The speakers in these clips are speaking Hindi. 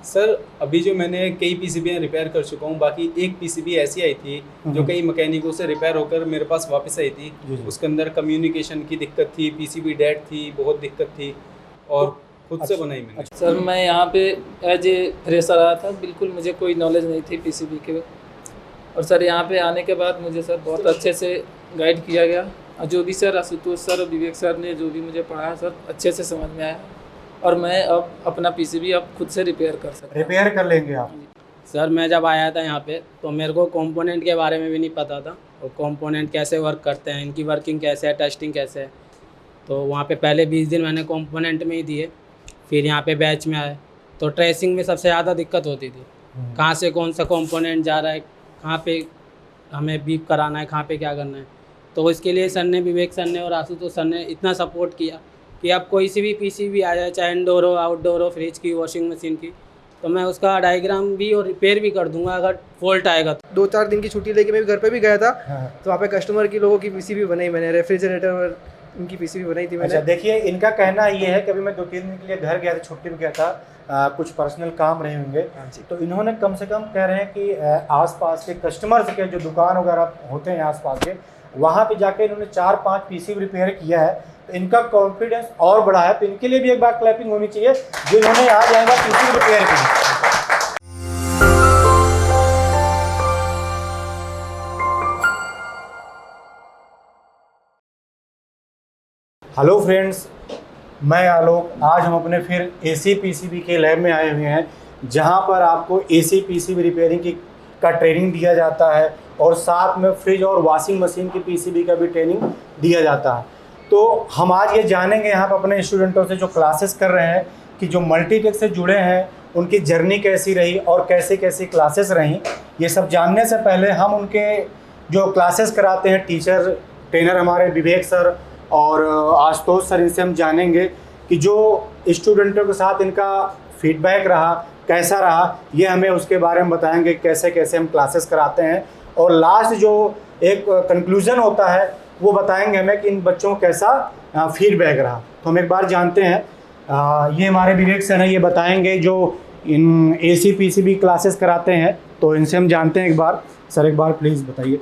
सर अभी जो मैंने कई पीसीबी रिपेयर कर चुका हूँ, बाकी एक पीसीबी ऐसी आई थी जो कई मैकेनिकों से रिपेयर होकर मेरे पास वापस आई थी। जी, जी। उसके अंदर कम्युनिकेशन की दिक्कत थी, पीसीबी डेड थी, बहुत दिक्कत थी और खुद से अच्छा, बनाई मैंने। सर मैं यहाँ पे एज ए फ्रेशर आया था, बिल्कुल मुझे कोई नॉलेज नहीं थी पीसीबी के। और सर यहाँ पे आने के बाद मुझे सर बहुत अच्छे से गाइड किया गया, और जो भी सर आशुतोष सर और विवेक सर ने जो भी मुझे पढ़ाया सर अच्छे से समझ में आया, और मैं अब अपना पीसीबी अब खुद से रिपेयर कर सकता हूँ। रिपेयर कर लेंगे आप? सर मैं जब आया था यहाँ पे तो मेरे को कंपोनेंट के बारे में भी नहीं पता था, और कंपोनेंट कैसे वर्क करते हैं, इनकी वर्किंग कैसे है, टेस्टिंग कैसे है। तो वहाँ पे पहले 20 दिन मैंने कंपोनेंट में ही दिए, फिर यहाँ पे बैच में आए तो ट्रेसिंग में सबसे ज़्यादा दिक्कत होती थी। कहाँ से कौन सा कंपोनेंट जा रहा है, कहाँ पे हमें बीप कराना है, कहाँ पे क्या करना है। तो इसके लिए सर ने, विवेक सर ने और आशुतोष सर ने इतना सपोर्ट किया कि अब कोई सी भी पीसीबी आ जाए, चाहे इंडोर हो, आउटडोर हो, फ्रिज की, वॉशिंग मशीन की, तो मैं उसका डायग्राम भी और रिपेयर भी कर दूंगा अगर फॉल्ट आएगा तो। 2-4 दिन की छुट्टी लेके मैं भी घर पे भी गया था। हाँ। तो वहाँ पे कस्टमर की लोगों की पीसीबी बनाई मैंने, रेफ्रिजरेटर और उनकी पीसीबी बनाई थी मैंने। अच्छा, देखिए इनका कहना ये है कि अभी मैं 2-3 दिन के लिए घर गया था, छुट्टी में गया था, कुछ पर्सनल काम रहे होंगे। तो इन्होंने कम से कम कह रहे हैं कि आसपास के कस्टमर्स के जो दुकान वगैरह होते हैं आसपास के, वहाँ पे जाके इन्होंने 4-5 पीसीबी रिपेयर किया है। तो इनका कॉन्फिडेंस और बढ़ा है, तो इनके लिए भी एक बार क्लैपिंग होनी चाहिए जो इन्होंने आज आएगा पीसीबी रिपेयर की। हेलो फ्रेंड्स, मैं आलोक। आज हम अपने फिर एसी पीसीबी के लैब में आए हुए हैं, जहां पर आपको एसी पीसीबी रिपेयरिंग का ट्रेनिंग दिया जाता है, और साथ में फ्रिज और वॉशिंग मशीन की पीसीबी का भी ट्रेनिंग दिया जाता है। तो हम आज ये जानेंगे यहाँ पर अपने स्टूडेंटों से जो क्लासेस कर रहे हैं कि जो मल्टीटेक से जुड़े हैं उनकी जर्नी कैसी रही और कैसे कैसी क्लासेस रहीं। ये सब जानने से पहले हम उनके जो क्लासेस कराते हैं टीचर ट्रेनर हमारे विवेक सर और आशुतोष सर, इनसे हम जानेंगे कि जो स्टूडेंटों के साथ इनका फीडबैक रहा, कैसा रहा, ये हमें उसके बारे में बताएंगे, कैसे कैसे हम क्लासेस कराते हैं, और लास्ट जो एक कंक्लूज़न होता है वो बताएंगे हमें कि इन बच्चों को कैसा फीडबैक रहा। तो हम एक बार जानते हैं, ये हमारे विवेक सर हैं, ये बताएंगे जो इन एसी पीसीबी क्लासेस कराते हैं, तो इनसे हम जानते हैं एक बार। सर एक बार प्लीज़ बताइए।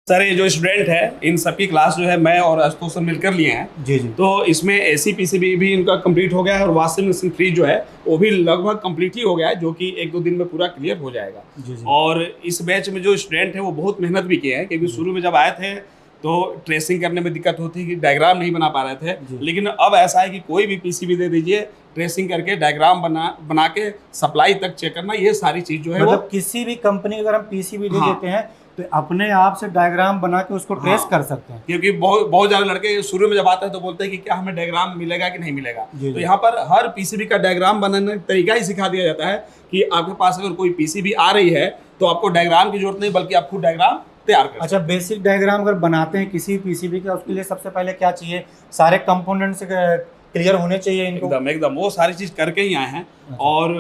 सर ये जो स्टूडेंट है इन सबकी क्लास जो है मैं और आशुतोष सर मिलकर लिए हैं। जी जी। तो इसमें एसी पीसीबी भी इनका कंप्लीट हो गया है, और वॉशिंग मशीन फ्रिज जो है वो भी लगभग कंप्लीट ही हो गया है, जो कि 1-2 दिन में पूरा क्लियर हो जाएगा। जी जी। और इस बैच में जो स्टूडेंट है वो बहुत मेहनत भी किए हैं, क्योंकि शुरू में जब आए थे तो ट्रेसिंग करने में दिक्कत होती कि डायग्राम नहीं बना पा रहे थे, लेकिन अब ऐसा है कि कोई भी पीसीबी दे दीजिए, ट्रेसिंग करके डायग्राम बना के सप्लाई तक चेक करना, ये सारी चीज़ जो है मतलब वो किसी भी कंपनी अगर हम पीसीबी दे हाँ। देते हैं तो अपने आप से डायग्राम बना के उसको ट्रेस कर सकते हैं। क्योंकि बहुत ज़्यादा लड़के शुरू में जब आते हैं तो बोलते हैं कि क्या हमें डायग्राम मिलेगा कि नहीं मिलेगा। जी, तो जी। यहाँ पर हर पीसीबी का डायग्राम बनाने का तरीका ही सिखा दिया जाता है कि आपके पास अगर कोई पीसीबी आ रही है तो आपको डायग्राम की जरूरत नहीं, बल्कि आप खुद डायग्राम तैयार कर। अच्छा, बेसिक डायग्राम अगर बनाते हैं किसी पीसीबी का, उसके लिए सबसे पहले क्या चाहिए? सारे कंपोनेंट्स क्लियर होने चाहिए इनको। एकदम वो सारी चीज़ करके ही आए हैं। और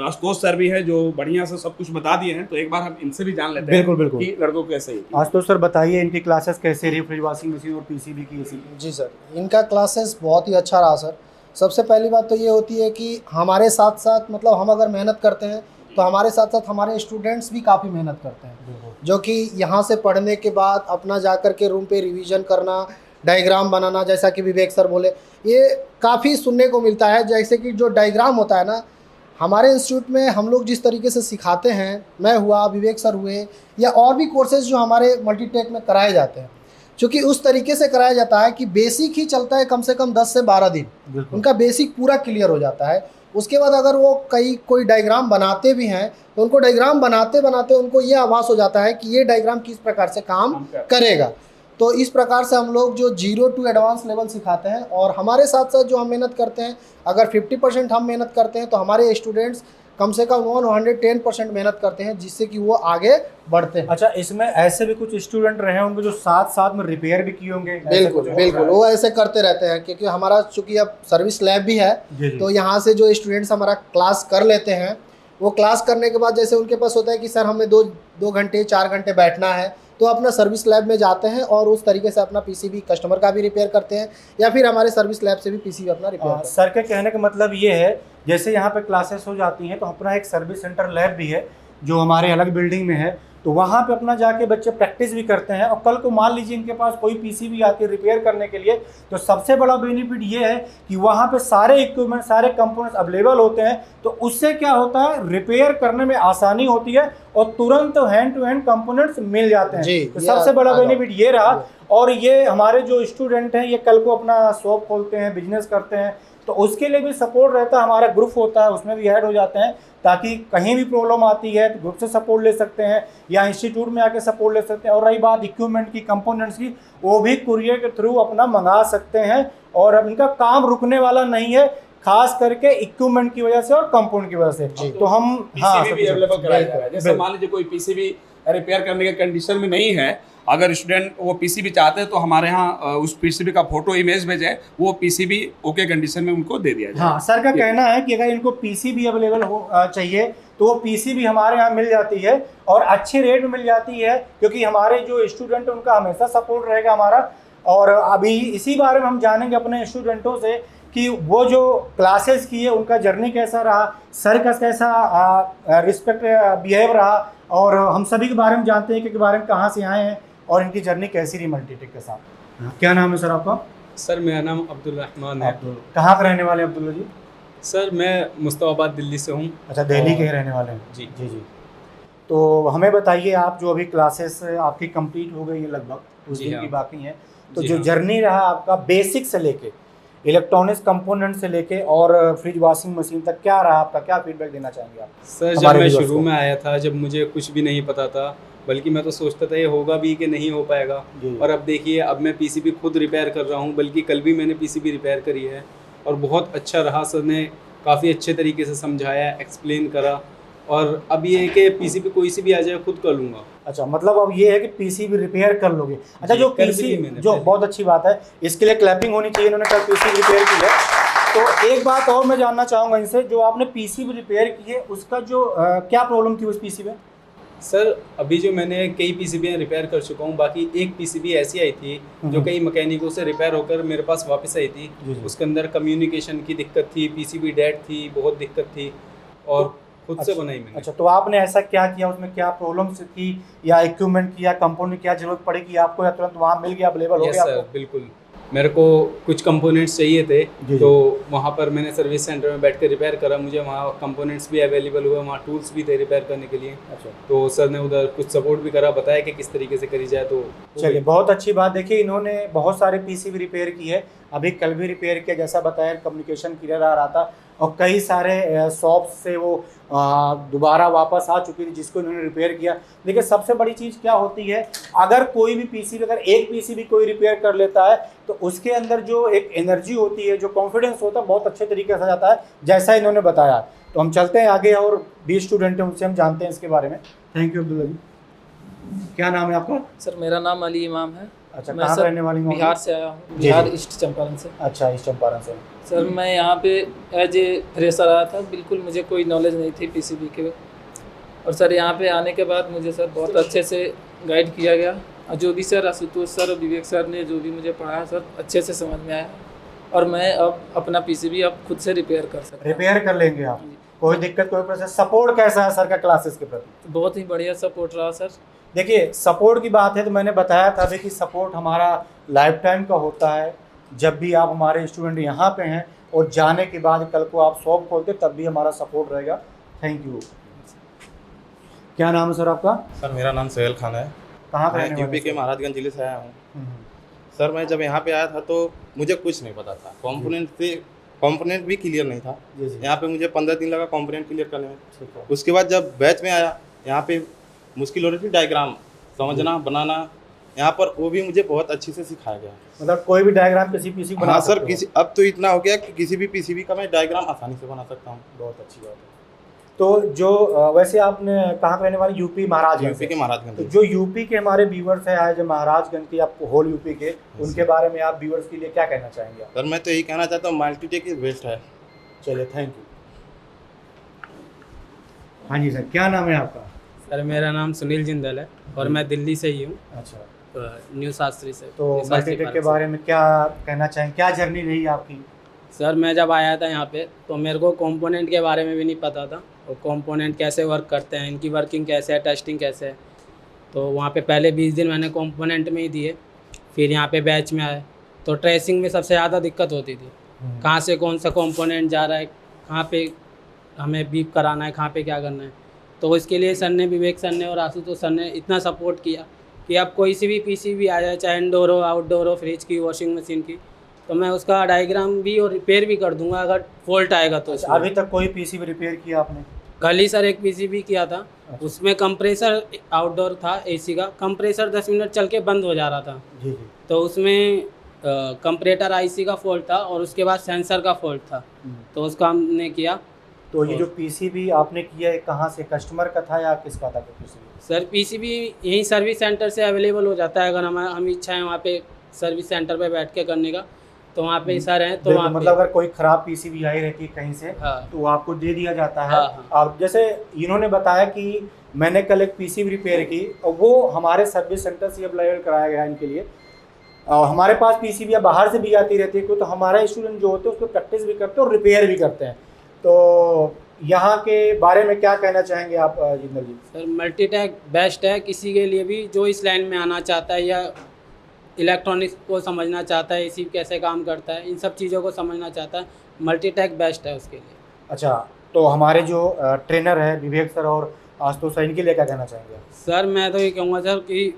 आशुतोष सर भी है जो बढ़िया से सब कुछ बता दिए हैं, तो एक बार हम इनसे भी जान लेते हैं बिल्कुल बिल्कुल कि लड़कों को कैसे ही। आशुतोष सर बताइए, इनकी क्लासेस कैसे रही, फ्रिज वॉशिंग मशीन और पीसीबी की एसी? जी सर, इनका क्लासेस बहुत ही अच्छा रहा सर। सबसे पहली बात तो ये होती है कि हमारे साथ साथ मतलब हम अगर मेहनत करते हैं तो हमारे साथ साथ हमारे स्टूडेंट्स भी काफ़ी मेहनत करते हैं, जो कि यहाँ से पढ़ने के बाद अपना जा कर के रूम पे रिवीजन करना, डायग्राम बनाना, जैसा कि विवेक सर बोले, ये काफ़ी सुनने को मिलता है। जैसे कि जो डायग्राम होता है ना, हमारे इंस्टीट्यूट में हम लोग जिस तरीके से सिखाते हैं, मैं हुआ, विवेक सर हुए, या और भी कोर्सेज जो हमारे मल्टीटेक में कराए जाते हैं, क्योंकि उस तरीके से कराया जाता है कि बेसिक ही चलता है कम से कम 10 से 12 दिन, उनका बेसिक पूरा क्लियर हो जाता है। उसके बाद अगर वो कोई डायग्राम बनाते भी हैं तो उनको डायग्राम बनाते बनाते उनको ये आभास हो जाता है कि ये डायग्राम किस प्रकार से काम करेगा। तो इस प्रकार से हम लोग जो 0 to एडवांस लेवल सिखाते हैं, और हमारे साथ साथ जो हम मेहनत करते हैं, अगर 50% हम मेहनत करते हैं तो हमारे स्टूडेंट्स कम से कम 110% मेहनत करते हैं, जिससे कि वो आगे बढ़ते हैं। अच्छा, इसमें ऐसे भी कुछ स्टूडेंट रहे होंगे जो साथ साथ में रिपेयर भी किए होंगे? बिल्कुल बिल्कुल, वो ऐसे करते रहते हैं, क्योंकि हमारा चूँकि अब सर्विस लैब भी है, तो यहाँ से जो स्टूडेंट्स हमारा क्लास कर लेते हैं, वो क्लास करने के बाद जैसे उनके पास होता है कि सर हमें 2 घंटे 4 घंटे बैठना है, तो अपना सर्विस लैब में जाते हैं और उस तरीके से अपना पीसीबी कस्टमर का भी रिपेयर करते हैं या फिर हमारे सर्विस लैब से भी पीसीबी अपना रिपेयर करते हैं। सर के कहने का मतलब ये है, जैसे यहाँ पे क्लासेस हो जाती हैं तो अपना एक सर्विस सेंटर लैब भी है जो हमारे अलग बिल्डिंग में है, तो वहाँ पे अपना जाके बच्चे प्रैक्टिस भी करते हैं। और कल को मान लीजिए इनके पास कोई पीसीबी आती है रिपेयर करने के लिए, तो सबसे बड़ा बेनिफिट ये है कि वहाँ पे सारे इक्विपमेंट, सारे कंपोनेंट्स अवेलेबल होते हैं, तो उससे क्या होता है, रिपेयर करने में आसानी होती है और तुरंत हैंड टू हैंड कंपोनेंट्स मिल जाते हैं। जी, तो सबसे बड़ा बेनिफिट ये रहा। जी। और ये हमारे जो स्टूडेंट हैं ये कल को अपना शॉप खोलते हैं, बिजनेस करते हैं, तो उसके लिए भी सपोर्ट रहता है। हमारा ग्रुप होता है, उसमें भी ऐड हो जाते हैं, ताकि कहीं भी प्रॉब्लम आती है तो ग्रुप से सपोर्ट ले सकते हैं या इंस्टीट्यूट में आके सपोर्ट ले सकते हैं। और रही बात इक्विपमेंट की, कंपोनेंट्स की, वो भी कुरियर के थ्रू अपना मंगा सकते हैं और अब इनका काम रुकने वाला नहीं है, खास करके इक्विपमेंट की वजह से और कंपोनेंट की वजह से। तो हम पीसीबी भी अवेलेबल कराया जा रहा है। जैसे बिल्कुल। मान लीजिए कोई पीसीबी रिपेयर करने के कंडीशन में नहीं है, अगर स्टूडेंट वो पीसीबी चाहते हैं तो हमारे यहाँ उस पीसीबी का फोटो इमेज भेजें, वो पीसीबी ओके कंडीशन में उनको दे दिया जाए। हाँ, सर का कहना है कि अगर इनको पीसीबी अवेलेबल हो चाहिए तो वो पीसीबी हमारे यहाँ मिल जाती है और अच्छे रेट में मिल जाती है, क्योंकि हमारे जो स्टूडेंट हैं उनका हमेशा सपोर्ट रहेगा हमारा। और अभी इसी बारे में हम जानेंगे अपने स्टूडेंटों से कि वो जो क्लासेस की है उनका जर्नी कैसा रहा, सर का कैसा रिस्पेक्ट बिहेव रहा, और हम सभी के बारे में जानते हैं कि बारे में कहाँ से आए हैं और इनकी जर्नी कैसी रही मल्टीटेक के साथ। क्या नाम है सर आपका? सर मेरा नाम अब्दुल रहमान है। कहाँ के रहने वाले हैं अब्दुल्ला जी? सर मैं मुस्तफाबाद दिल्ली से हूँ। अच्छा, दिल्ली के ही रहने वाले हैं। जी जी जी। तो हमें बताइए, आप जो अभी क्लासेस आपकी कंप्लीट हो गई है लगभग, कुछ जी दिन हाँ। की बाकी हैं, तो जी जो हाँ। जर्नी रहा आपका बेसिक से लेके इलेक्ट्रॉनिक्स कंपोनेंट से लेके और फ्रिज वॉशिंग मशीन तक, क्या रहा आपका, क्या फीडबैक देना चाहेंगे आप? सर जब हमारे मैं viewers शुरू को। में आया था, जब मुझे कुछ भी नहीं पता था, बल्कि मैं तो सोचता था ये होगा भी कि नहीं हो पाएगा। जी। और अब देखिए, अब मैं पीसीबी खुद रिपेयर कर रहा हूँ, बल्कि कल भी मैंने पीसीबी रिपेयर करी है और बहुत अच्छा रहा। सर ने काफ़ी अच्छे तरीके से समझाया, एक्सप्लेन करा, और अब ये है कि पीसीबी कोई सी भी आ जाए खुद कर लूँगा। अच्छा, मतलब अब ये है कि पीसीबी रिपेयर कर लोगे। अच्छा, जी, जो कर भी पीसी, ली मैंने जो पहले। बहुत अच्छी बात है, इसके लिए क्लैपिंग होनी चाहिए, इन्होंने कल पीसीबी रिपेयर की है। तो एक बात और मैं जानना चाहूँगा इनसे, जो आपने पीसीबी रिपेयर की है उसका जो क्या प्रॉब्लम थी उस पीसी में? सर अभी जो मैंने कई पीसीबी रिपेयर कर चुका हूँ, बाकी एक पीसीबी ऐसी आई थी जो कई मैकेनिकों से रिपेयर होकर मेरे पास वापस आई थी। जी, जी। उसके अंदर कम्युनिकेशन की दिक्कत थी, पीसीबी डेड थी, बहुत दिक्कत थी, और खुद से बनाई मैंने। अच्छा, तो आपने ऐसा क्या किया, उसमें क्या प्रॉब्लम्स थी, या इक्विपमेंट की या कंपोनेंट की क्या जरूरत पड़ेगी आपको, या तुरंत वहाँ मिल गया, अवेलेबल हो यस गया सर, आपको? बिल्कुल। मेरे को कुछ कंपोनेंट्स चाहिए थे, जी। तो वहाँ पर मैंने सर्विस सेंटर में बैठ कर रिपेयर करा। मुझे वहाँ कंपोनेंट्स भी अवेलेबल हुए, वहाँ टूल्स भी थे रिपेयर करने के लिए। अच्छा, तो सर ने उधर कुछ सपोर्ट भी करा, बताया कि किस तरीके से करी जाए। तो चलिए, बहुत अच्छी बात। देखिए, इन्होंने बहुत सारे पीसीबी रिपेयर की है, अभी कल भी रिपेयर किया, जैसा बताया कम्युनिकेशन क्लियर आ रहा था, और कई सारे शॉप से वो दोबारा वापस आ चुकी थी जिसको इन्होंने रिपेयर किया। देखिए, सबसे बड़ी चीज़ क्या होती है, अगर कोई भी पीसीबी, अगर एक पीसीबी कोई रिपेयर कर लेता है तो उसके अंदर जो एक एनर्जी होती है, जो कॉन्फिडेंस होता है, बहुत अच्छे तरीके से आ जाता है, जैसा इन्होंने बताया। तो हम चलते हैं आगे, और भी स्टूडेंट हैं उनसे हम जानते हैं इसके बारे में। थैंक यू अब्दुल्ला जी। क्या नाम है आपका? सर मेरा नाम अली इमाम है। अच्छा, मैं कहाँ सर रहने वाली हैं? बिहार से आया हूँ, जी, बिहार जी। ईस्ट चंपारण से। अच्छा, इस चंपारण से। सर मैं यहाँ पे एज ए फ्रेशर आया था, बिल्कुल मुझे कोई नॉलेज नहीं थी पीसीबी के, और सर यहाँ पे आने के बाद मुझे सर बहुत अच्छे से गाइड किया गया, और जो भी सर आशुतोष सर और विवेक सर ने जो भी मुझे पढ़ाया सर अच्छे से समझ में आया, और मैं अब अपना पीसीबी अब खुद से रिपेयर कर सकता हूँ। रिपेयर कर लेंगे आप, कोई दिक्कत, कोई प्रोसेस। सपोर्ट कैसा है सर का क्लासेस के प्रति? बहुत ही बढ़िया सपोर्ट रहा सर। देखिए, सपोर्ट की बात है तो मैंने बताया था अभी कि सपोर्ट हमारा लाइफ टाइम का होता है। जब भी आप हमारे स्टूडेंट यहाँ पे हैं और जाने के बाद कल को आप शॉप खोलते, तब भी हमारा सपोर्ट रहेगा। Thank you. क्या नाम है सर आपका? सर मेरा नाम सोहेल खान है। कहाँ का मैं रहने वाले यूपी के सर? महाराजगंज जिले से आया हूँ। हम्म, सर मैं जब यहाँ पे आया था तो मुझे कुछ नहीं पता था, कंपोनेंट भी क्लियर नहीं था। जी जी, यहाँ पे मुझे 15 दिन लगा कंपोनेंट क्लियर करने में। ठीक है। उसके बाद जब बैच में आया, यहाँ पे मुश्किल हो रही थी डायग्राम समझना, बनाना, यहाँ पर वो भी मुझे बहुत अच्छे से सिखाया गया। मतलब कोई भी डायग्राम किसी पीसी बना हाँ सर, सकते हो? किसी अब तो इतना हो गया कि किसी भी पीसीबी का मैं डायग्राम आसानी से बना सकता हूँ। बहुत अच्छी बात है। तो जो वैसे आपने कहाँ के रहने वाले? यूपी महाराजगंज यूपी के से। महाराजगंज तो से। जो यूपी के हमारे व्यूवर्स हैं आज महाराजगंज के, आपको होल यूपी के, उनके बारे में आप व्यूवर्स के लिए क्या कहना चाहेंगे आप? सर मैं तो यही कहना चाहता हूँ, मल्टीटेक इज बेस्ट है। चलिए, थैंक यू। हाँ जी सर, क्या नाम है आपका? सर मेरा नाम सुनील जिंदल है और मैं दिल्ली से ही हूँ, अच्छा, न्यू शास्त्री से। तो न्यू शास्त्री मल्टीटेक के पार्क से। बारे में क्या कहना चाहेंगे, क्या जर्नी रही आपकी? सर मैं जब आया था यहाँ पे तो मेरे को कंपोनेंट के बारे में भी नहीं पता था, और कंपोनेंट कैसे वर्क करते हैं, इनकी वर्किंग कैसे है, टेस्टिंग कैसे है। तो वहाँ पे पहले 20 दिन मैंने कंपोनेंट में ही दिए, फिर यहाँ पे बैच में आए तो ट्रेसिंग में सबसे ज़्यादा दिक्कत होती थी, कहाँ से कौन सा कंपोनेंट जा रहा है, कहाँ पे हमें बीप कराना है, कहाँ पे क्या करना है। तो इसके लिए सर ने, विवेक सर ने और आशुतोष सर ने इतना सपोर्ट किया कि अब कोई सी भी पीसीबी आ जाए, चाहे इंडोर हो, आउटडोर हो, फ्रिज की, वॉशिंग मशीन की, तो मैं उसका डायग्राम भी और रिपेयर भी कर दूंगा अगर फॉल्ट आएगा तो। अच्छा, अभी तक कोई पीसीबी रिपेयर किया आपने? कल ही सर एक पीसीबी किया था, उसमें कंप्रेसर आउटडोर था, एसी का कंप्रेसर 10 मिनट चल के बंद हो जा रहा था। जी जी। तो उसमें कंप्रेटर आईसी का फॉल्ट था और उसके बाद सेंसर का फॉल्ट था, तो उसका हमने किया। तो ये जो पीसीबी आपने किया है कहाँ से, कस्टमर का था या किसका था पीसीबी? सर पीसीबी यहीं सर्विस सेंटर से अवेलेबल हो जाता है, अगर हम इच्छा है वहाँ पे सर्विस सेंटर पे बैठ के करने का, तो वहाँ पे सर हैं, तो वहाँ पे मतलब अगर कोई ख़राब पीसीबी आई रहती है कहीं से, हाँ। तो वो आपको दे दिया जाता है। हाँ। अब जैसे इन्होंने बताया कि मैंने कल एक पीसीबी रिपेयर की और वो हमारे सर्विस सेंटर से अवेलेबल कराया गया इनके लिए। हमारे पास पीसीबी बाहर से भी आती रहती है, क्योंकि तो हमारे स्टूडेंट जो होते हैं उसको प्रैक्टिस भी करते हैं और रिपेयर भी करते हैं। तो यहाँ के बारे में क्या कहना चाहेंगे आप जिंदल जी? सर मल्टीटेक बेस्ट है किसी के लिए भी जो इस लाइन में आना चाहता है या इलेक्ट्रॉनिक्स को समझना चाहता है, एसी कैसे काम करता है, इन सब चीज़ों को समझना चाहता है, मल्टीटेक बेस्ट है उसके लिए। अच्छा, तो हमारे जो ट्रेनर है विवेक सर और आशुतोष सर, इनके लिए क्या कहना चाहेंगे? सर मैं तो ये कहूँगा सर कि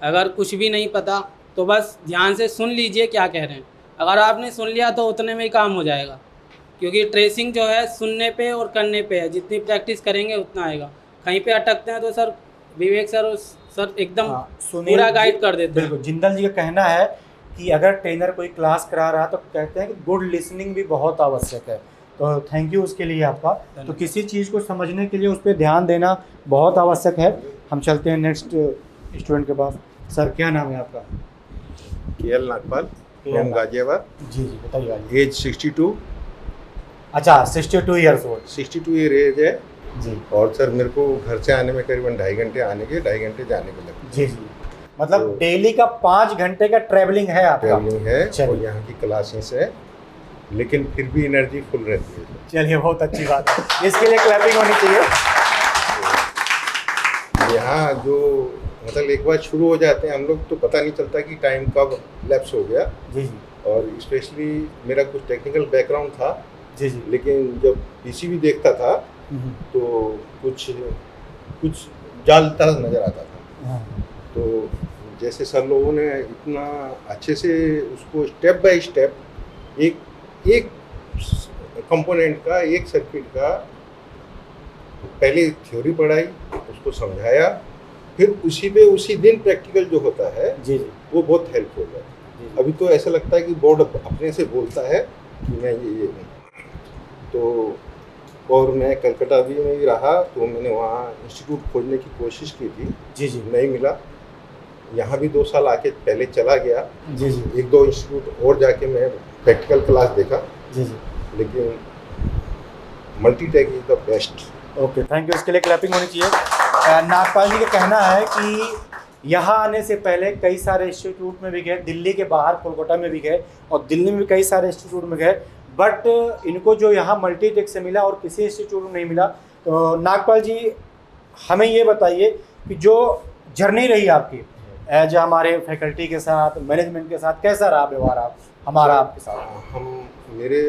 अगर कुछ भी नहीं पता तो बस ध्यान से सुन लीजिए क्या कह रहे हैं। अगर आपने सुन लिया तो उतने में ही काम हो जाएगा, क्योंकि ट्रेसिंग जो है सुनने पे और करने पे है, जितनी प्रैक्टिस करेंगे उतना आएगा। कहीं पे अटकते हैं तो सर विवेक सर और सर एकदम पूरा गाइड कर देते हैं। बिल्कुल, जिंदल जी का कहना है कि अगर ट्रेनर कोई क्लास करा रहा है तो कहते हैं कि गुड लिसनिंग भी बहुत आवश्यक है। तो थैंक यू उसके लिए आपका। तो किसी चीज़ को समझने के लिए उस पर ध्यान देना बहुत आवश्यक है। हम चलते हैं नेक्स्ट स्टूडेंट के पास। सर क्या नाम है आपका? K L Nagpal, from Ghaziabad. जी जी बताइए। एज 62। अच्छा, 62 ईयर्स ओल्ड। 62 ईयर एज है जी। और सर मेरे को घर से आने में करीबन 2.5 घंटे आने के, 2.5 घंटे जाने के लगते जी जी, मतलब डेली का 5 घंटे का ट्रैवलिंग है आपका? ट्रैवलिंग है चलिए। और यहाँ की क्लासेस है, लेकिन फिर भी एनर्जी फुल रहती है। चलिए, बहुत अच्छी बात है, इसके लिए क्लैपिंग होनी चाहिए। यहाँ जो मतलब एक बार शुरू हो जाते हैं हम लोग तो पता नहीं चलता कि टाइम कब लैप्स हो गया। जी जी। और स्पेशली मेरा कुछ टेक्निकल बैकग्राउंड था जी जी। लेकिन जब पीसीबी देखता था तो कुछ जालता नज़र आता था। तो जैसे सर लोगों ने इतना अच्छे से उसको स्टेप बाय स्टेप एक कंपोनेंट का, एक सर्किट का पहले थ्योरी पढ़ाई, उसको समझाया, फिर उसी दिन प्रैक्टिकल जो होता है जी जी, वो बहुत हेल्पफुल है। अभी तो ऐसा लगता है कि बोर्ड अपने से बोलता है कि मैं ये हूँ। तो और मैं कलकत्ता भी में ही रहा तो मैंने वहाँ इंस्टीट्यूट खोजने की कोशिश की थी। जी जी। नहीं मिला। यहाँ भी 2 साल आके पहले चला गया। जी जी। 1-2 इंस्टीट्यूट और जाके मैं प्रैक्टिकल क्लास देखा। जी जी। लेकिन Multitech is the best. Okay, thank you, इसके लिए क्लैपिंग होनी चाहिए। नागपाल जी का कहना है कि यहाँ आने से पहले कई सारे इंस्टीट्यूट में भी गए, दिल्ली के बाहर कोलकाता में भी गए और दिल्ली में भी कई सारे इंस्टीट्यूट में गए, बट इनको जो यहाँ मल्टीटेक से मिला और किसी इंस्टीट्यूट में नहीं मिला। तो नागपाल जी हमें ये बताइए कि जो जर्नी रही आपकी एज हमारे फैकल्टी के साथ, मैनेजमेंट के साथ, कैसा रहा व्यवहार हमारा आपके साथ? मेरे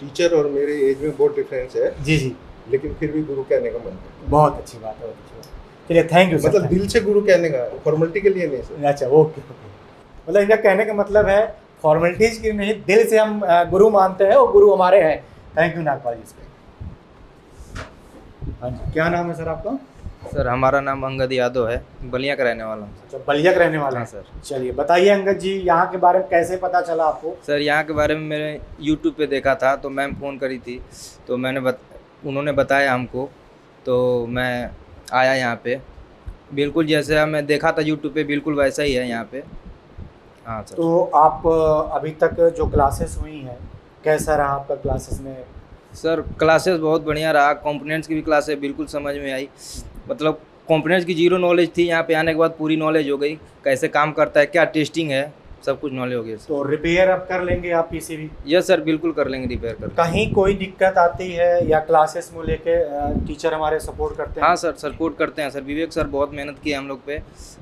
टीचर और मेरे एज में बहुत डिफरेंस है। जी जी। लेकिन फिर भी गुरु कहने का मन है। बहुत अच्छी बात है, बहुत अच्छी बात। चलिए, थैंक यू सर। मतलब दिल से गुरु कहने का, फॉर्मेलिटी के लिए नहीं सर। अच्छा, ओके ओके। मतलब इनका कहने का मतलब है फॉर्मेलिटीज की नहीं, दिल से हम गुरु मानते हैं और गुरु हमारे हैं। थैंक यू नागपाल जी इसके। हाँ जी, क्या नाम है सर आपका? सर हमारा नाम अंगद यादव है, बलिया का रहने वाला हूँ। अच्छा, बलिया के रहने वाले हैं सर। चलिए बताइए अंगद जी, यहाँ के बारे में कैसे पता चला आपको? सर यहाँ के बारे में मैंने यूट्यूब पे देखा था, तो मैम फ़ोन करी थी, तो उन्होंने बताया हमको, तो मैं आया यहाँ पे। बिल्कुल जैसे मैं देखा था यूट्यूब पे, बिल्कुल वैसा ही है यहाँ पे। हाँ सर। तो आप अभी तक जो क्लासेस हुई हैं कैसा रहा आपका क्लासेस में? सर क्लासेस बहुत बढ़िया रहा, कंपोनेंट्स की भी क्लासेस बिल्कुल समझ में आई। मतलब कंपोनेंट्स की जीरो नॉलेज थी, यहाँ पे आने के बाद पूरी नॉलेज हो गई, कैसे काम करता है, क्या टेस्टिंग है, सब कुछ नॉलेज हो गया सर। तो रिपेयर अब कर लेंगे आप पीसीबी? यस सर, बिल्कुल कर लेंगे रिपेयर कर। कहीं कोई दिक्कत आती है या क्लासेस में लेके टीचर हमारे सपोर्ट करते हैं? हाँ सर, सपोर्ट करते हैं सर। विवेक सर बहुत मेहनत की है हम लोग पे,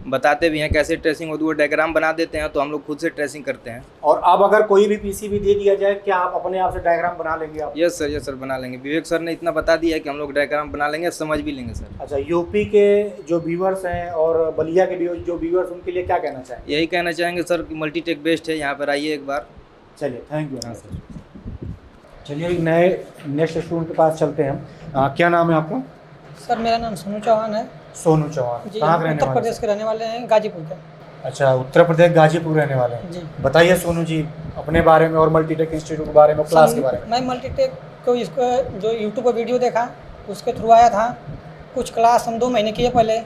बताते भी हैं कैसे ट्रेसिंग होती है, वो डायग्राम बना देते हैं तो हम लोग खुद से ट्रेसिंग करते हैं। और अब अगर कोई भी पीसीबी दे दिया जाए, क्या आप अपने आप से डायग्राम बना लेंगे आप? यस सर बना लेंगे। विवेक सर ने इतना बता दिया है कि हम लोग डायग्राम बना लेंगे, समझ भी लेंगे सर। अच्छा, यूपी के जो व्यूअर्स हैं और बलिया के जो व्यूअर्स, उनके लिए क्या कहना चाहेंगे? यही कहना चाहेंगे सर कि मल्टीटेक बेस्ट है, यहाँ पर आइए एक बार। चलिए, थैंक यू। हाँ सर। चलिए नए नेक्स्ट स्टूडेंट के पास चलते हैं हम। क्या नाम है आपका? सर मेरा नाम सोनू चौहान है सोनू चौहान। जी, कहाँ के रहने उत्तर वाले? प्रदेश के रहने वाले हैं, गाजीपुर के। अच्छा, उत्तर प्रदेश गाजीपुर रहने वाले हैं जी। बताइए सोनू जी अपने बारे में और मल्टीटेक इंस्टीट्यूट के बारे में, क्लास के बारे में। मैं मल्टीटेक को इसको जो यूट्यूब पर वीडियो देखा उसके थ्रू आया था। कुछ क्लास हम 2 महीने किए पहले,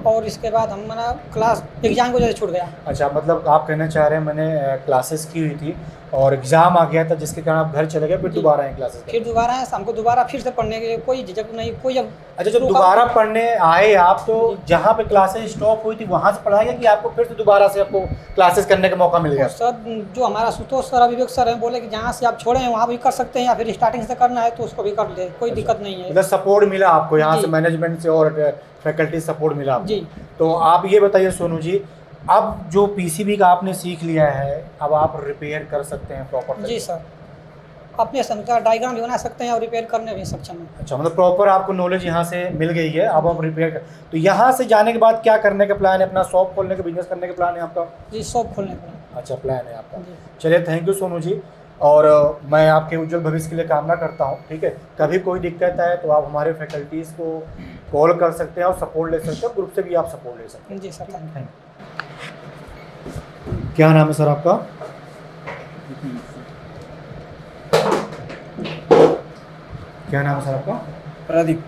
और इसके बाद हमारा क्लास एग्जाम की वजह से छूट गया। अच्छा, मतलब आप कहना चाह रहे हैं मैंने क्लासेस की हुई थी और एग्ज़ाम आ गया था, जिसके कारण आप घर चले गए, फिर दोबारा आए क्लासेस? फिर दोबारा है, हमको दोबारा फिर से पढ़ने के कोई झिझक नहीं, कोई अब। अच्छा, जब दोबारा पढ़ने आए आप तो जहाँ पे क्लासेस स्टॉप हुई थी वहाँ से पढ़ाया कि आपको फिर से दोबारा से आपको क्लासेस करने का मौका मिल गया? सर जो हमारा सुतोष सर, विवेक सर हैं, बोले कि जहाँ से आप छोड़े हैं वहाँ भी कर सकते हैं, या फिर स्टार्टिंग से करना है तो उसको भी कर ले, कोई दिक्कत नहीं है। मतलब सपोर्ट मिला आपको यहाँ जी। से, मैनेजमेंट से और फैकल्टी सपोर्ट मिला आपको? जी। तो आप ये बताइए सोनू जी, अब जो पीसीबी का आपने सीख लिया है, अब आप रिपेयर कर सकते हैं प्रॉपर? जी सर, अपने क्षमता डायग्राम भी बना सकते हैं और रिपेयर करने भी सक्षम हैं। अच्छा, मतलब प्रॉपर आपको नॉलेज यहाँ से मिल गई है, अब आप रिपेयर कर। तो यहाँ से जाने के बाद क्या करने का प्लान है? अपना शॉप खोलने का, बिजनेस करने का प्लान है आपका? जी, शॉप खोलने का। अच्छा, प्लान है आपका। जी। चलिए, थैंक यू सोनू जी, और मैं आपके उज्जवल भविष्य के लिए कामना करता हूँ। ठीक है, कभी कोई दिक्कत आए तो आप हमारे फैकल्टीज़ को कॉल कर सकते हैं और सपोर्ट ले सकते हैं, ग्रुप से भी आप सपोर्ट ले सकते हैं। जी सर, थैंक यू। क्या नाम है सर आपका? क्या नाम है सर आपका? प्रदीप।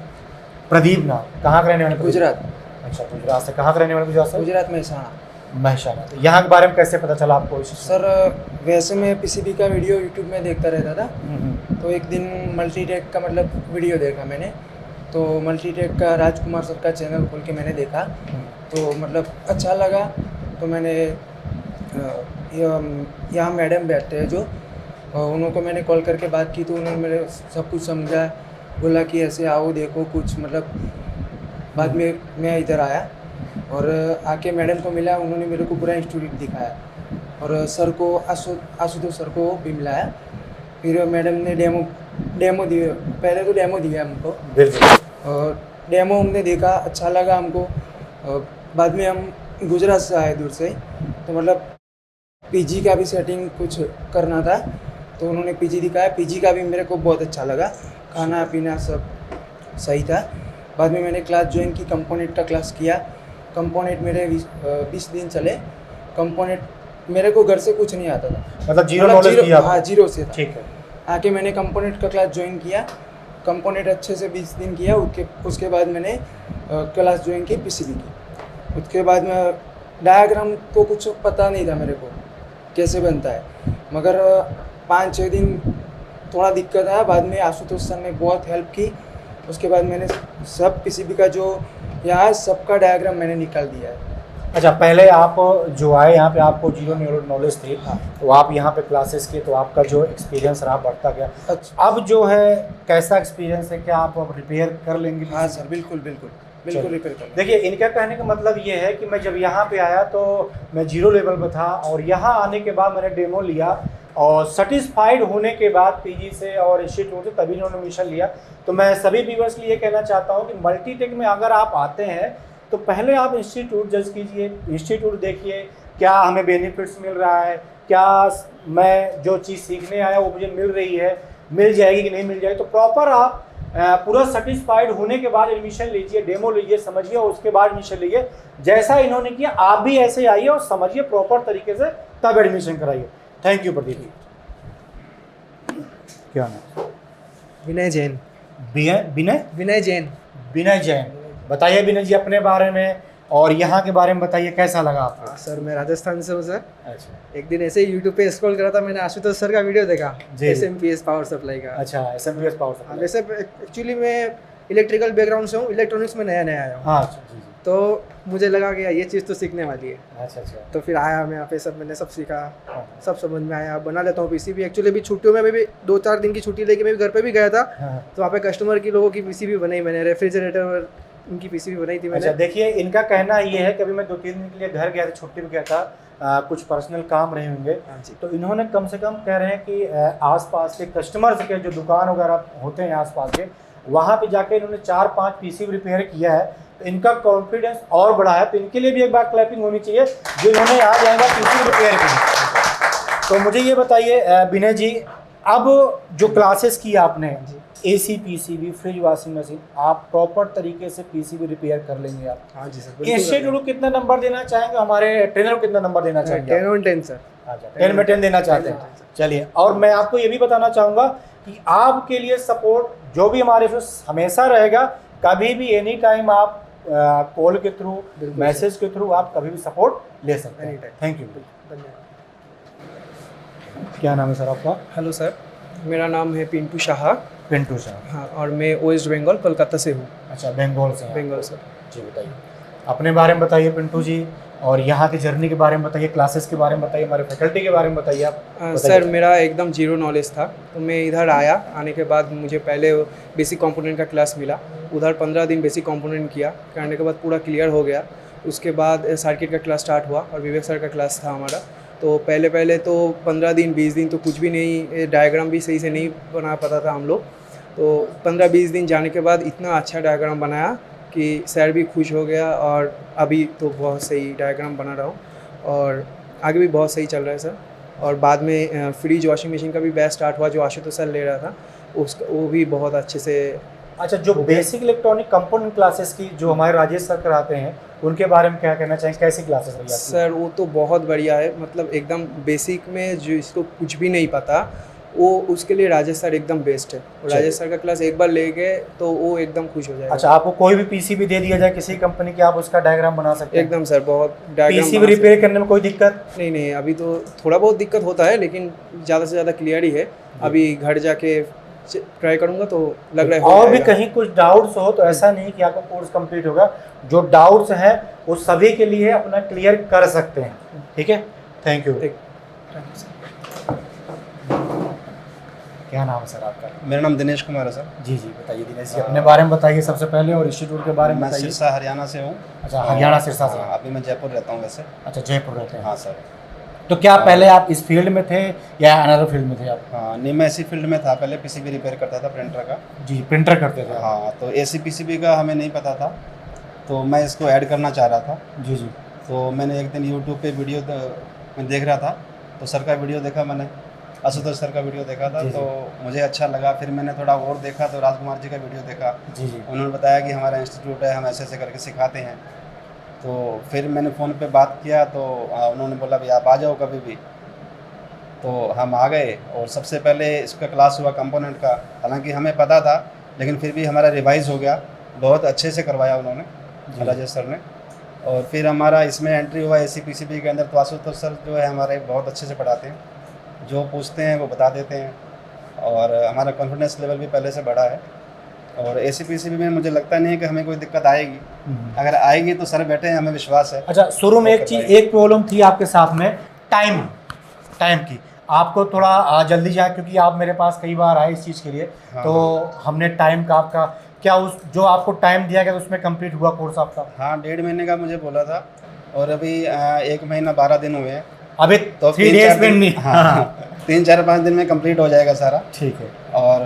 प्रदीप नाम। कहाँ के रहने वाले? गुजरात। अच्छा, गुजरात से। कहाँ के रहने वाले? गुजरात से। गुजरात मेहसाणा। महसाना। तो यहाँ के बारे में कैसे पता चला आपको? सर वैसे मैं पीसीबी का वीडियो यूट्यूब में देखता रहता था, तो एक दिन मल्टीटेक का मतलब वीडियो देखा मैंने, तो मल्टीटेक का राजकुमार सर का चैनल खोल के मैंने देखा, तो मतलब अच्छा लगा। तो मैंने यहाँ मैडम बैठते हैं जो, उनको मैंने कॉल करके बात की, तो उन्होंने मेरे सब कुछ समझा, बोला कि ऐसे आओ देखो कुछ, मतलब बाद में मैं इधर आया और आके मैडम को मिला, उन्होंने मेरे को पूरा इंस्टीट्यूट दिखाया, और सर को आशुतोष सर को भी मिलाया। फिर मैडम ने डेमो दिए, पहले तो डेमो दिया हमको, और डेमो हमने देखा, अच्छा लगा हमको। और बाद में हम गुजरात से आए दूर से, तो मतलब पीजी का भी सेटिंग कुछ करना था, तो उन्होंने पीजी दिखाया। पीजी का भी मेरे को बहुत अच्छा लगा, खाना पीना सब सही था। बाद में मैंने क्लास ज्वाइन की, कंपोनेंट का क्लास किया। कंपोनेंट मेरे 20 दिन चले। कंपोनेंट मेरे को घर से कुछ नहीं आता था, मतलब जीरो नॉलेज किया? हाँ, जीरो से। ठीक है। आके मैंने कंपोनेंट का क्लास ज्वाइन किया, कंपोनेंट अच्छे से 20 दिन किया। उसके बाद मैंने क्लास ज्वाइन की पीसीबी की। उसके बाद में डायग्राम तो कुछ पता नहीं था मेरे को कैसे बनता है, मगर 5-6 दिन थोड़ा दिक्कत आया। बाद में आशुतोष सर ने बहुत हेल्प की। उसके बाद मैंने सब पीसीबी का जो यहाँ सबका डायग्राम मैंने निकाल दिया है। अच्छा, पहले आप जो आए यहाँ पे आपको जीरो नॉलेज थी, हाँ। तो आप यहाँ पे क्लासेस किए, तो आपका जो एक्सपीरियंस रहा बढ़ता गया। अच्छा। अब जो है कैसा एक्सपीरियंस है? क्या आप अब रिपेयर कर लेंगे? हाँ सर, बिल्कुल बिल्कुल बिल्कुल रिपेयर कर। देखिए, इनका कहने का मतलब ये है कि मैं जब यहाँ पे आया तो मैं जीरो लेवल पर था, और यहाँ आने के बाद मैंने डेमो लिया, और सेटिस्फाइड होने के बाद पीजी से और इंस्टीट्यूट से तभी इन्होंने एडमिशन लिया। तो मैं सभी व्यूअर्स के लिए कहना चाहता हूँ कि मल्टीटेक में अगर आप आते हैं तो पहले आप इंस्टीट्यूट जज कीजिए, इंस्टीट्यूट देखिए क्या हमें बेनिफिट्स मिल रहा है, क्या मैं जो चीज़ सीखने आया वो मुझे मिल रही है, मिल जाएगी कि नहीं मिल जाएगी। तो प्रॉपर आप पूरा सेटिस्फाइड होने के बाद एडमिशन लीजिए, डेमो लीजिए, समझिए, और उसके बाद एडमिशन लीजिए। जैसा इन्होंने किया आप भी ऐसे आइए और समझिए प्रॉपर तरीके से, तब एडमिशन कराइए। Thank you Pradeep ji. क्या नाम? विनय जैन। विनय जैन। विनय जैन। बताइए विनय जी अपने बारे में और यहाँ के बारे में बताइए, कैसा लगा आपको? सर मैं राजस्थान से हूँ सर। अच्छा। एक दिन ऐसे ही यूट्यूब पे स्क्रॉल करा था, मैंने आशुतोष सर का वीडियो देखा, जी। SMPS पावर सप्लाई का। अच्छा, SMPS पावर सप्लाई। वैसे एक्चुअली मैं इलेक्ट्रिकल बैकग्राउंड से हूँ, इलेक्ट्रॉनिक्स में नया नया आया हूँ। हाँ जी जी। तो मुझे लगा कि यार ये चीज़ तो सीखने वाली है। अच्छा अच्छा। तो फिर आया मैं यहाँ पे, सब मैंने सब सीखा, सब समझ में आया, बना लेता हूँ पीसीबी। एक्चुअली अभी छुट्टियों में मैं भी 2-4 दिन की छुट्टी लेके मैं भी घर पे भी गया था, हाँ। तो वहाँ पे कस्टमर की लोगों की पीसीबी बनाई मैंने, रेफ्रिजरेटर और उनकी पीसीबी बनाई थी मैंने। अच्छा देखिए, इनका कहना ये है कि अभी मैं 2-3 दिन के लिए घर गया था, छुट्टी में गया था, कुछ पर्सनल काम रहे होंगे, हाँ जी। तो इन्होंने कम से कम कह रहे हैं कि आसपास के कस्टमर्स के जो दुकान वगैरह होते हैं आसपास के, वहाँ पे जाके इन्होंने 4-5 पीसीबी रिपेयर किया है, तो इनका कॉन्फिडेंस और बढ़ा है। तो इनके लिए भी एक बार क्लैपिंग होनी चाहिए जो इन्होंने आज आएगा पीसीबी रिपेयर की। तो मुझे ये बताइए विनय जी, अब जो क्लासेस की आपने AC PCB fridge washing machine, आप प्रॉपर तरीके से पीसीबी रिपेयर कर लेंगे आप? हाँ जी सर। इस शेड्यूल को कितना नंबर देना चाहेंगे, हमारे ट्रेनर को कितना नंबर देना चाहेंगे? 10 on 10 सर। अच्छा 10 में 10 देना चाहते हैं। चलिए, और मैं आपको ये भी बताना चाहूँगा कि आपके लिए सपोर्ट जो भी हमारे पास हमेशा रहेगा, कभी भी एनी टाइम आप कॉल के थ्रू, मैसेज के थ्रू आप कभी भी सपोर्ट ले सकते हैं। Thank you. धन्यवाद। क्या नाम है सर आपका? हेलो सर, मेरा नाम है पिंटू शाह। पिंटू साहब। हाँ, और मैं वेस्ट बंगाल कोलकाता से हूँ। अच्छा, बंगाल से हैं। बंगाल सर। जी बताइए, अपने बारे में बताइए पिंटू जी, और यहाँ की जर्नी के बारे में बताइए, क्लासेस के बारे में बताइए, हमारे फैकल्टी के बारे में बताइए आप। सर मेरा एकदम जीरो नॉलेज था, तो मैं इधर आया, आने के बाद मुझे पहले बेसिक कंपोनेंट का क्लास मिला, उधर 15 दिन बेसिक कंपोनेंट किया, करने के बाद पूरा क्लियर हो गया। उसके बाद सर्किट का क्लास स्टार्ट हुआ और विवेक सर का क्लास था हमारा। तो पहले तो 15 दिन 20 दिन तो कुछ भी नहीं, डायग्राम भी सही से नहीं बना पाता था हम लोग। तो 15-20 दिन जाने के बाद इतना अच्छा डायग्राम बनाया कि सर भी खुश हो गया, और अभी तो बहुत सही डायग्राम बना रहा हूँ और आगे भी बहुत सही चल रहा है सर। और बाद में फ्रिज वॉशिंग मशीन का भी बैच स्टार्ट हुआ, जो आशुतोष सर ले रहा था, उसका वो भी बहुत अच्छे से। अच्छा, जो बेसिक इलेक्ट्रॉनिक कंपोनेंट क्लासेस की जो हमारे राजेश सर कराते हैं, उनके बारे में क्या कहना चाहेंगे, कैसी क्लासेस रही आपकी? सर वो तो बहुत बढ़िया है, मतलब एकदम बेसिक में जो इसको कुछ भी नहीं पता, वो उसके लिए राजेश सर एकदम बेस्ट है। और राजेश सर का क्लास एक बार ले गए तो वो एकदम खुश हो जाएगा। अच्छा, आपको कोई भी पीसीबी दे दिया जाए किसी कंपनी की, आप उसका डायग्राम बना सकते हैं? एकदम सर, बहुत डायग्राम। पीसीबी रिपेयर करने में कोई दिक्कत नहीं, अभी तो थोड़ा बहुत दिक्कत होता है, लेकिन ज़्यादा से ज़्यादा क्लियर ही है। अभी घर जाके ट्राई करूँगा तो लग रहा है। और भी कहीं कुछ डाउट्स हो तो ऐसा नहीं कि आपका कोर्स कंप्लीट होगा, जो डाउट्स हैं वो सभी के लिए अपना क्लियर कर सकते हैं। ठीक है, थैंक यू। क्या नाम है सर आपका? मेरा नाम दिनेश कुमार है सर। जी जी बताइए दिनेश जी, अपने बारे में बताइए सबसे पहले, और इंस्टीट्यूट के बारे में मैं बताइए। सिरसा हरियाणा से हूँ। अच्छा, हरियाणा सिरसा से। अभी मैं जयपुर रहता हूँ वैसे। अच्छा, जयपुर रहते हैं। हाँ सर। तो क्या पहले आप इस फील्ड में थे या अनदर फील्ड में थे आप? हाँ नहीं, मैं इसी फील्ड में था, पहले पीसीबी रिपेयर करता था, प्रिंटर का। जी, प्रिंटर करते थे। हाँ, तो एसी पीसीबी का हमें नहीं पता था, तो मैं इसको ऐड करना चाह रहा था। जी जी। तो मैंने एक दिन यूट्यूब पे वीडियो मैं देख रहा था, तो सर का वीडियो देखा मैंने, आशुतोष सर का वीडियो देखा था, तो मुझे अच्छा लगा। फिर मैंने थोड़ा और देखा तो राजकुमार जी का वीडियो देखा। जी जी। उन्होंने बताया कि हमारा इंस्टीट्यूट है, हम ऐसे ऐसे करके सिखाते हैं। तो फिर मैंने फ़ोन पे बात किया, तो उन्होंने बोला भाई आप आ जाओ कभी भी। तो हम आ गए, और सबसे पहले इसका क्लास हुआ कंपोनेंट का। हालांकि हमें पता था, लेकिन फिर भी हमारा रिवाइज़ हो गया, बहुत अच्छे से करवाया उन्होंने, राजेश सर ने। और फिर हमारा इसमें एंट्री हुआ एसी पीसीबी के अंदर। तो आशुतोष सर जो है हमारे बहुत अच्छे से पढ़ाते हैं, जो पूछते हैं वो बता देते हैं, और हमारा कॉन्फिडेंस लेवल भी पहले से बढ़ा है। और एसी पीसीबी में मुझे लगता नहीं है कि हमें कोई दिक्कत आएगी, अगर आएगी तो सर बैठे हैं, हमें विश्वास है। अच्छा, शुरू में एक प्रॉब्लम थी आपके साथ में, टाइम की। आपको थोड़ा जल्दी जाए, क्योंकि आप मेरे पास कई बार आए इस चीज़ के लिए। हाँ, तो हमने टाइम का आपका क्या, उस जो आपको टाइम दिया गया उसमें कंप्लीट हुआ कोर्स आपका? हाँ, 1.5 महीने का मुझे बोला था, और अभी 1 महीना 12 दिन हुए हैं। अभी तो 3 डेज में हाँ 3-4-5 दिन में कंप्लीट हो जाएगा सारा। ठीक है। और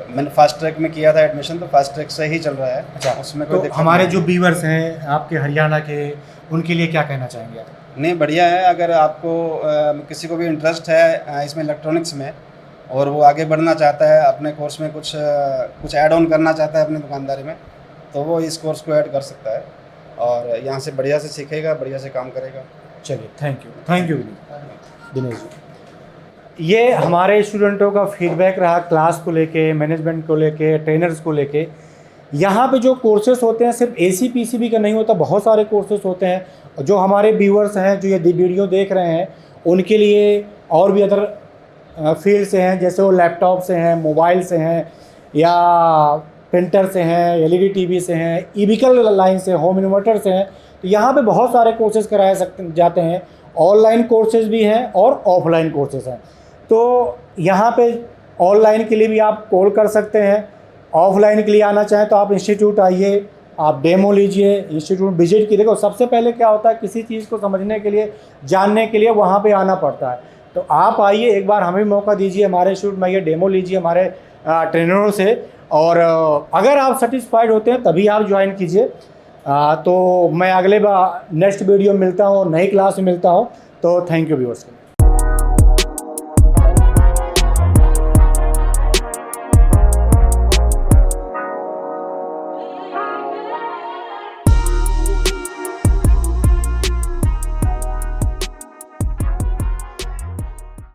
मैंने फास्ट ट्रैक में किया था एडमिशन, तो फास्ट ट्रैक से ही चल रहा है। अच्छा, उसमें कोई तो दिक्कत हमारे नहीं जो व्यूअर्स हैं आपके हरियाणा के, उनके लिए क्या कहना चाहेंगे आप? नहीं, बढ़िया है। अगर आपको किसी को भी इंटरेस्ट है इसमें इलेक्ट्रॉनिक्स में, और वो आगे बढ़ना चाहता है, अपने कोर्स में कुछ ऐड ऑन करना चाहता है अपनी दुकानदारी में, तो वो इस कोर्स को ऐड कर सकता है, और यहाँ से बढ़िया से सीखेगा, बढ़िया से काम करेगा। चलिए, थैंक यू दिनेश जी। ये हमारे स्टूडेंटों का फीडबैक रहा क्लास को लेके, मैनेजमेंट को लेके, ट्रेनर्स को लेके। यहाँ पे जो कोर्सेस होते हैं सिर्फ एसी पीसीबी का नहीं होता, बहुत सारे कोर्सेस होते हैं। जो हमारे व्यूअर्स हैं जो ये वीडियो देख रहे हैं, उनके लिए और भी अदर फील्ड से हैं, जैसे वो लैपटॉप से हैं, मोबाइल से हैं, या प्रिंटर से हैं, एलईडी टीवी से हैं, ईविकल लाइन से, होम इन्वर्टर से हैं। तो यहाँ पे बहुत सारे कोर्सेज़ कराए जाते हैं। ऑनलाइन कोर्सेज़ भी हैं और ऑफलाइन कोर्सेज़ हैं। तो यहाँ पे ऑनलाइन के लिए भी आप कॉल कर सकते हैं, ऑफलाइन के लिए आना चाहें तो आप इंस्टीट्यूट आइए, आप डेमो लीजिए, इंस्टीट्यूट विजिट कीजिए। देखो सबसे पहले क्या होता है, किसी चीज़ को समझने के लिए, जानने के लिए वहाँ पे आना पड़ता है। तो आप आइए, एक बार हमें मौका दीजिए, हमारे इंस्टीट्यूट में आइए, डेमो लीजिए हमारे ट्रेनरों से, और अगर आप सेटिस्फाइड होते हैं तभी आप ज्वाइन कीजिए। तो मैं अगले बार नेक्स्ट वीडियो में मिलता हूँ, नई क्लास में मिलता हूँ। तो थैंक यू व्यूअर्स।